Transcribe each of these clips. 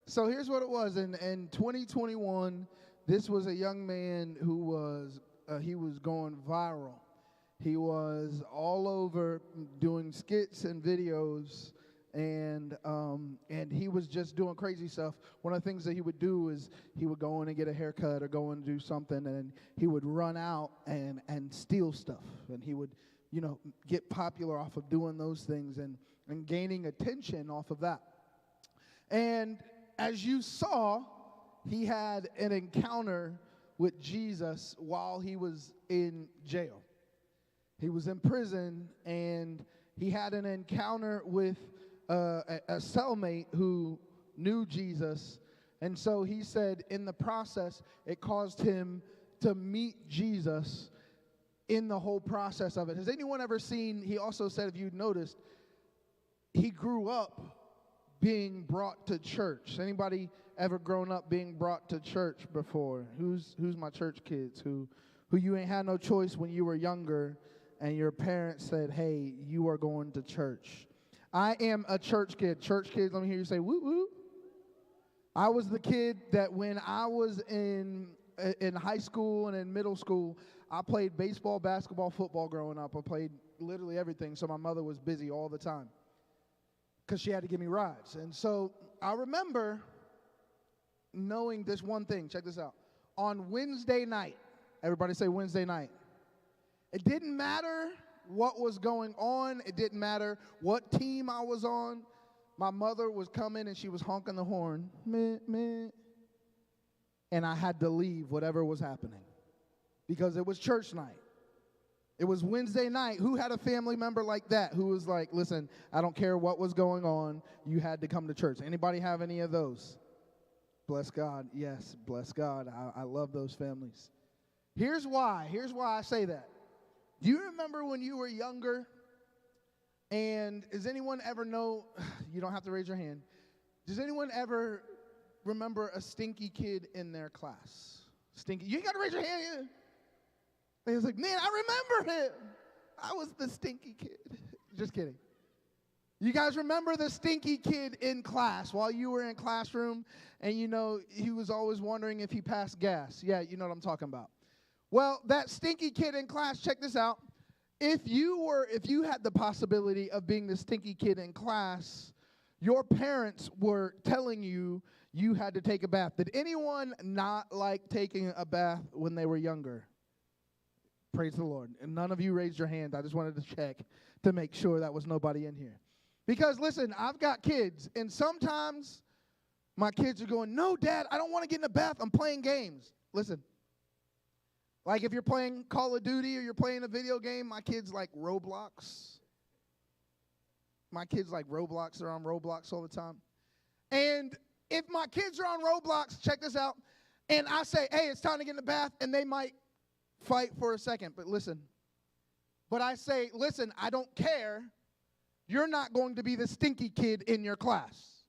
So here's what it was. In 2021, this was a young man who he was going viral. He was all over doing skits and videos, and he was just doing crazy stuff. One of the things that he would do is he would go in and get a haircut or go in and do something, and he would run out and steal stuff, and he would, get popular off of doing those things and gaining attention off of that. And as you saw, he had an encounter with Jesus while he was in jail. He was in prison, and he had an encounter with a cellmate who knew Jesus. And so he said in the process, it caused him to meet Jesus in the whole process of it. Has anyone ever seen, he also said, if you noticed, he grew up being brought to church. Anybody ever grown up being brought to church before? Who's my church kids who you ain't had no choice when you were younger and your parents said, hey, you are going to church? I am a church kid. Church kids, let me hear you say woo woo. I was the kid that when I was in high school and in middle school, I played baseball, basketball, football growing up. I played literally everything, so my mother was busy all the time because she had to give me rides. And so I remember knowing this one thing. Check this out. On Wednesday night, everybody say Wednesday night. It didn't matter what was going on. It didn't matter what team I was on. My mother was coming and she was honking the horn. Meh, meh. And I had to leave whatever was happening because it was church night. It was Wednesday night. Who had a family member like that who was like, listen, I don't care what was going on. You had to come to church. Anybody have any of those? Bless God. Yes, bless God. I love those families. Here's why I say that. Do you remember when you were younger? And does anyone ever know, you don't have to raise your hand, does anyone ever remember a stinky kid in their class? Stinky, you ain't got to raise your hand either. They was like, man, I remember him. I was the stinky kid. Just kidding. You guys remember the stinky kid in class while you were in classroom and he was always wondering if he passed gas? Yeah, you know what I'm talking about. Well, that stinky kid in class, check this out. If you had the possibility of being the stinky kid in class, your parents were telling you you had to take a bath. Did anyone not like taking a bath when they were younger? Praise the Lord. And none of you raised your hand. I just wanted to check to make sure that was nobody in here. Because, listen, I've got kids, and sometimes my kids are going, no, Dad, I don't want to get in the bath. I'm playing games. Listen, like if you're playing Call of Duty or you're playing a video game, my kids like Roblox. My kids like Roblox. They're on Roblox all the time. And if my kids are on Roblox, check this out, and I say, hey, it's time to get in the bath, and they might fight for a second, but I say, listen, I don't care. You're not going to be the stinky kid in your class.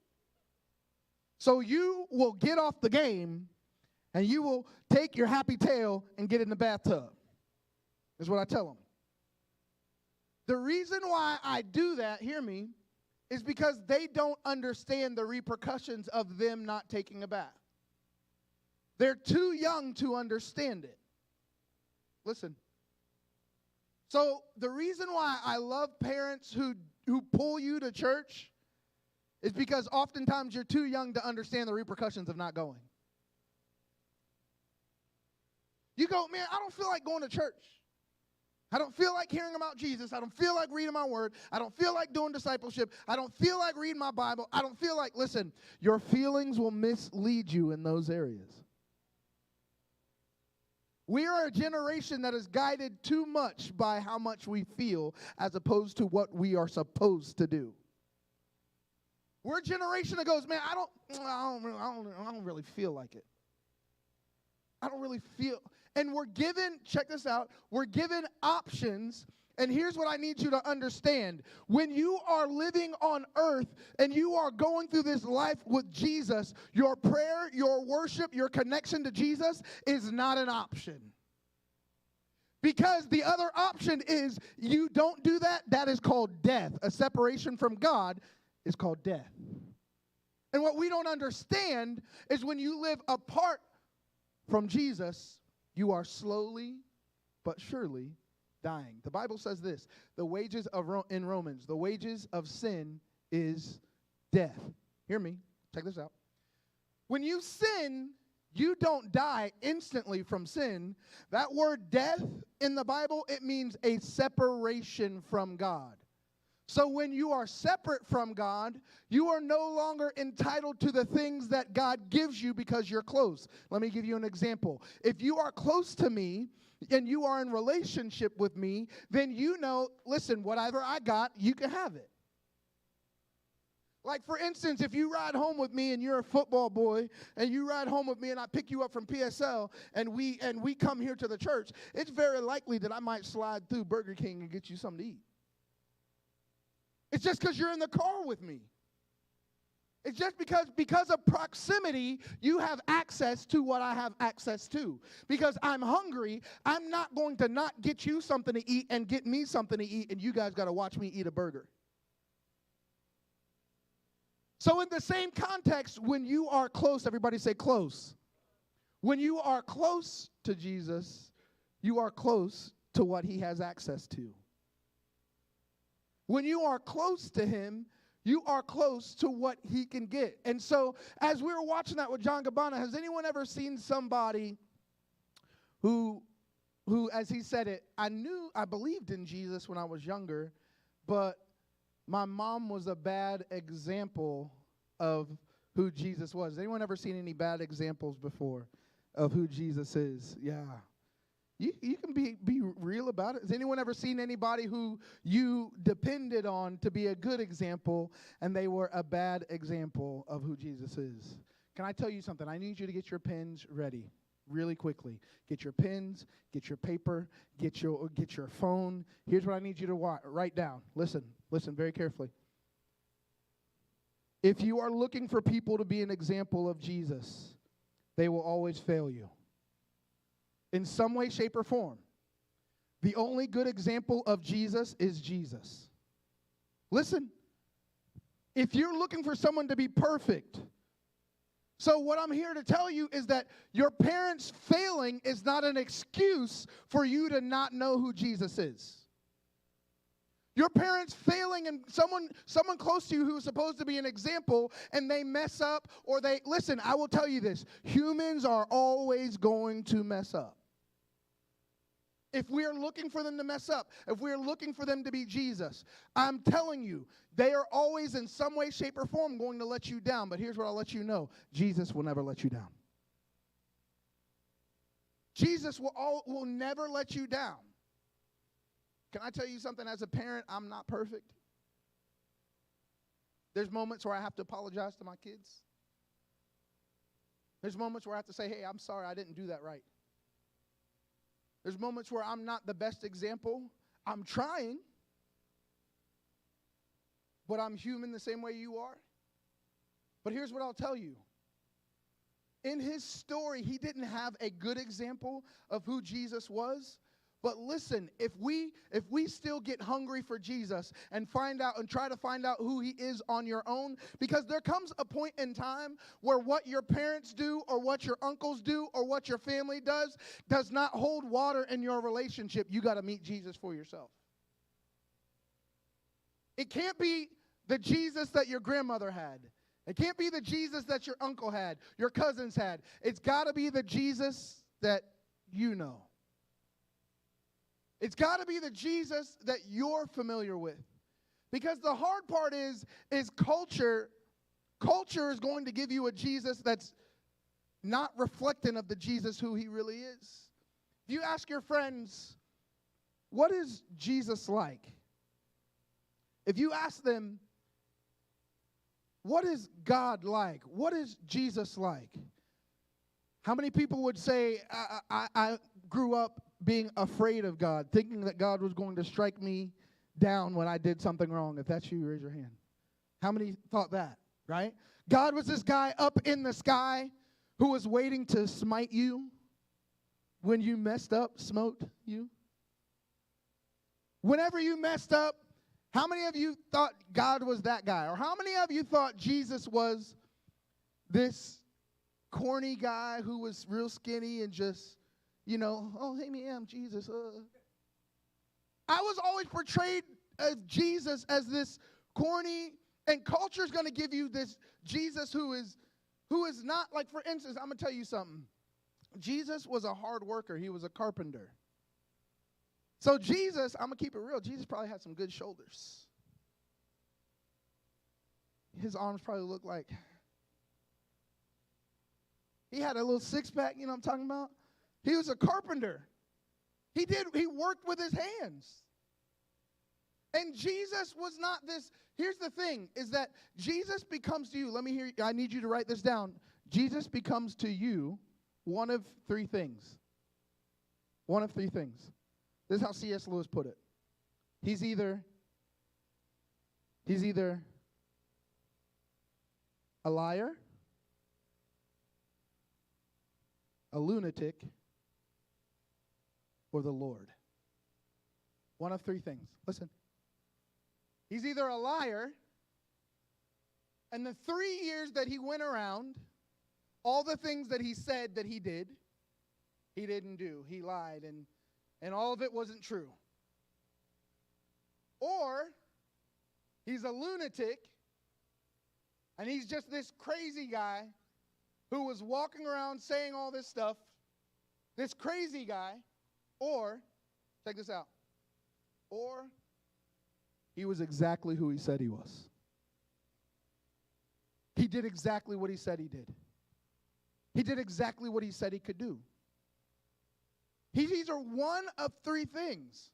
So you will get off the game and you will take your happy tail and get in the bathtub, is what I tell them. The reason why I do that, hear me, is because they don't understand the repercussions of them not taking a bath. They're too young to understand it. Listen. So the reason why I love parents who pull you to church is because oftentimes you're too young to understand the repercussions of not going. You go, man, I don't feel like going to church. I don't feel like hearing about Jesus. I don't feel like reading my word. I don't feel like doing discipleship. I don't feel like reading my Bible. I don't feel like, listen, your feelings will mislead you in those areas. We are a generation that is guided too much by how much we feel as opposed to what we are supposed to do. We're a generation that goes, man, I don't really feel like it. I don't really feel. And we're given, check this out, we're given options. And here's what I need you to understand. When you are living on earth and you are going through this life with Jesus, your prayer, your worship, your connection to Jesus is not an option. Because the other option is you don't do that, that is called death. A separation from God is called death. And what we don't understand is when you live apart from Jesus, you are slowly but surely dying. The Bible says this, the wages of in Romans, the wages of sin is death. Hear me. Check this out. When you sin, you don't die instantly from sin. That word death in the Bible, it means a separation from God. So when you are separate from God, you are no longer entitled to the things that God gives you because you're close. Let me give you an example. If you are close to me and you are in relationship with me, then you know, listen, whatever I got, you can have it. Like, for instance, if you ride home with me and you're a football boy and you ride home with me and I pick you up from PSL and we come here to the church, it's very likely that I might slide through Burger King and get you something to eat. It's just because you're in the car with me. It's just because of proximity, you have access to what I have access to. Because I'm hungry, I'm not going to not get you something to eat and get me something to eat, and you guys got to watch me eat a burger. So in the same context, when you are close, everybody say close. When you are close to Jesus, you are close to what he has access to. When you are close to him, you are close to what he can get. And so as we were watching that with John Gabbana, has anyone ever seen somebody who, as he said it, I believed in Jesus when I was younger, but my mom was a bad example of who Jesus was. Has anyone ever seen any bad examples before of who Jesus is? Yeah. You can be real about it. Has anyone ever seen anybody who you depended on to be a good example and they were a bad example of who Jesus is? Can I tell you something? I need you to get your pens ready really quickly. Get your pens, get your paper, get your phone. Here's what I need you to write down. Listen very carefully. If you are looking for people to be an example of Jesus, they will always fail you. In some way, shape, or form. The only good example of Jesus is Jesus. Listen, if you're looking for someone to be perfect, so what I'm here to tell you is that your parents failing is not an excuse for you to not know who Jesus is. Your parents failing and someone close to you who is supposed to be an example and they mess up or listen, I will tell you this, humans are always going to mess up. If we are looking for them to mess up, if we are looking for them to be Jesus, I'm telling you, they are always in some way, shape, or form going to let you down. But here's what I'll let you know. Jesus will never let you down. Jesus will never let you down. Can I tell you something? As a parent, I'm not perfect. There's moments where I have to apologize to my kids. There's moments where I have to say, hey, I'm sorry, I didn't do that right. There's moments where I'm not the best example. I'm trying. But I'm human the same way you are. But here's what I'll tell you. In his story, he didn't have a good example of who Jesus was. But listen, if we still get hungry for Jesus and try to find out who he is on your own, because there comes a point in time where what your parents do or what your uncles do or what your family does not hold water in your relationship. You got to meet Jesus for yourself. It can't be the Jesus that your grandmother had. It can't be the Jesus that your uncle had, your cousins had. It's got to be the Jesus that you know. It's got to be the Jesus that you're familiar with. Because the hard part is culture. Culture is going to give you a Jesus that's not reflecting of the Jesus who he really is. If you ask your friends, what is Jesus like? If you ask them, what is God like? What is Jesus like? How many people would say, I grew up being afraid of God, thinking that God was going to strike me down when I did something wrong? If that's you, raise your hand. How many thought that, right? God was this guy up in the sky who was waiting to smite you when you messed up, smote you. Whenever you messed up, how many of you thought God was that guy? Or how many of you thought Jesus was this corny guy who was real skinny and just, oh, hey, me, I'm Jesus. I was always portrayed as Jesus as this corny, and culture's going to give you this Jesus who is not, like, for instance, I'm going to tell you something. Jesus was a hard worker. He was a carpenter. So Jesus, I'm going to keep it real, Jesus probably had some good shoulders. His arms probably looked like, he had a little six-pack, you know what I'm talking about? He was a carpenter. He worked with his hands. And Jesus was not this. Here's the thing, is that Jesus becomes to you, I need you to write this down. Jesus becomes to you one of three things. One of three things. This is how C.S. Lewis put it. He's either a liar, a lunatic, or the Lord. One of three things. Listen. He's either a liar, and the 3 years that he went around, all the things that he said that he did, he didn't do. He lied, and all of it wasn't true. Or he's a lunatic, and he's just this crazy guy who was walking around saying all this stuff, this crazy guy, or, check this out, or he was exactly who he said he was. He did exactly what he said he did. He did exactly what he said he could do. He's either one of three things.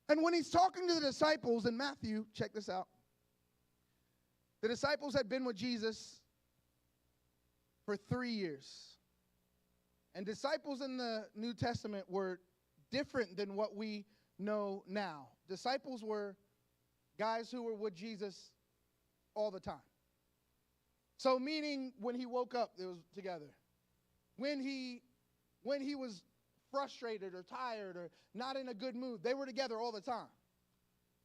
And when he's talking to the disciples in Matthew, check this out. The disciples had been with Jesus for 3 years. And disciples in the New Testament were different than what we know now. Disciples were guys who were with Jesus all the time. So meaning when he woke up, they was together. When he was frustrated or tired or not in a good mood, they were together all the time.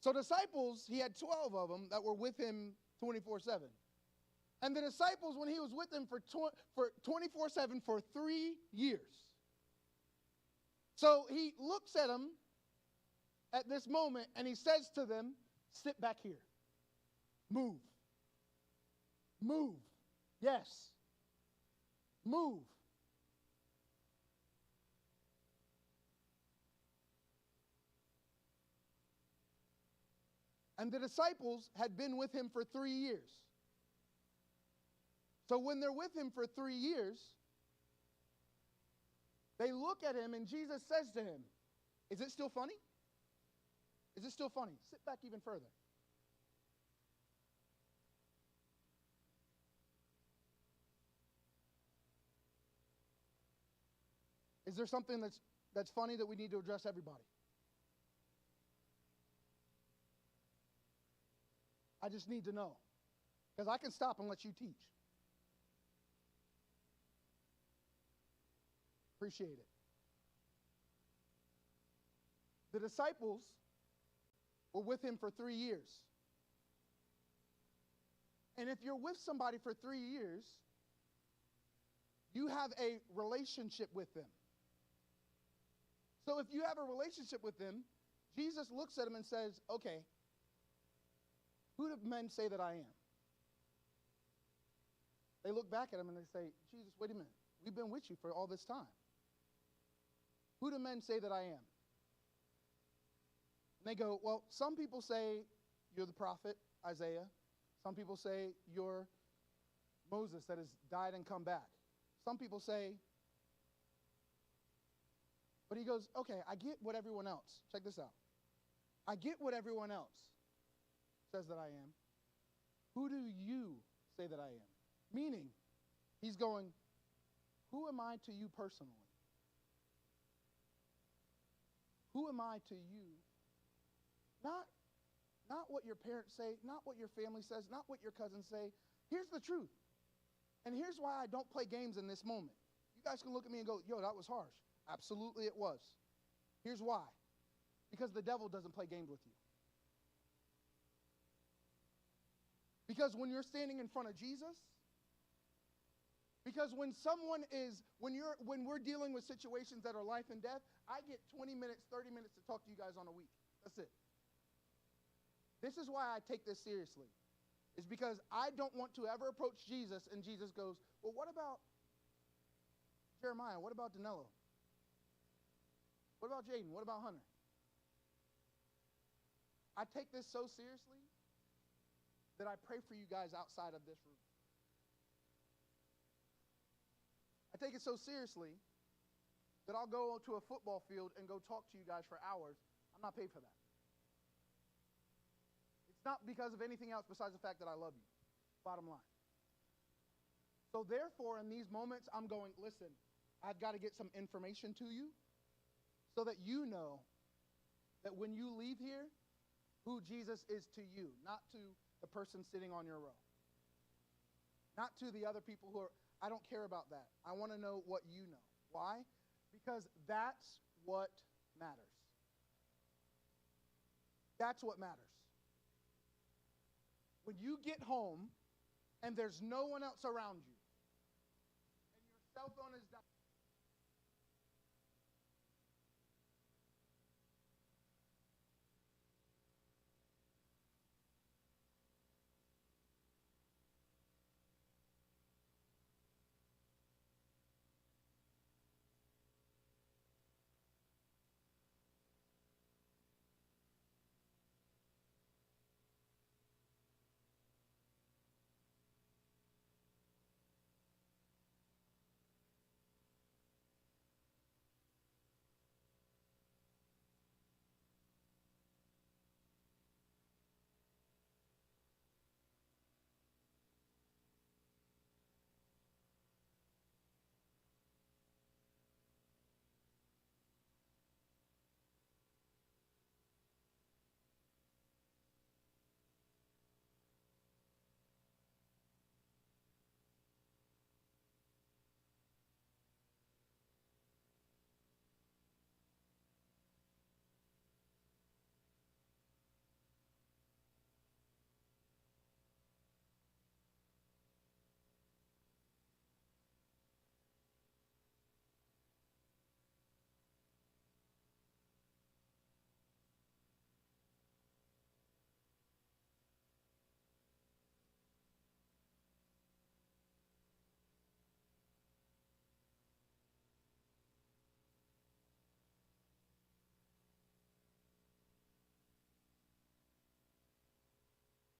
So disciples, he had 12 of them that were with him 24/7. And the disciples, when he was with them for 24/7 for 3 years. So he looks at them at this moment, and he says to them, sit back here. Move. Move. Yes. Move. And the disciples had been with him for 3 years. So when they're with him for 3 years, they look at him, and Jesus says to him, is it still funny? Is it still funny? Sit back even further. Is there something that's funny that we need to address everybody? I just need to know. Because I can stop and let you teach. Appreciate it. The disciples were with him for 3 years. And if you're with somebody for 3 years, you have a relationship with them. So if you have a relationship with them, Jesus looks at them and says, okay, who do men say that I am? They look back at him and they say, Jesus, wait a minute. We've been with you for all this time. Who do men say that I am? And they go, well, some people say you're the prophet, Isaiah. Some people say you're Moses that has died and come back. Some people say, but he goes, okay, I get what everyone else. Check this out. I get what everyone else says that I am. Who do you say that I am? Meaning, he's going, who am I to you personally? Who am I to you? Not what your parents say, not what your family says, not what your cousins say. Here's the truth. And here's why I don't play games in this moment. You guys can look at me and go, yo, that was harsh. Absolutely it was. Here's why. Because the devil doesn't play games with you. Because when you're standing in front of Jesus, Because when we're dealing with situations that are life and death, I get 20 minutes, 30 minutes to talk to you guys on a week. That's it. This is why I take this seriously. It's because I don't want to ever approach Jesus and Jesus goes, well, what about Jeremiah? What about Danilo? What about Jaden? What about Hunter? I take this so seriously that I pray for you guys outside of this room. I take it so seriously that I'll go to a football field and go talk to you guys for hours. I'm not paid for that. It's not because of anything else besides the fact that I love you. Bottom line. So therefore, in these moments, I'm going, listen, I've got to get some information to you so that you know that when you leave here, who Jesus is to you, not to the person sitting on your row. Not to the other people who are, I don't care about that. I want to know what you know. Why? Because that's what matters. That's what matters. When you get home and there's no one else around you, and your cell phone is dying,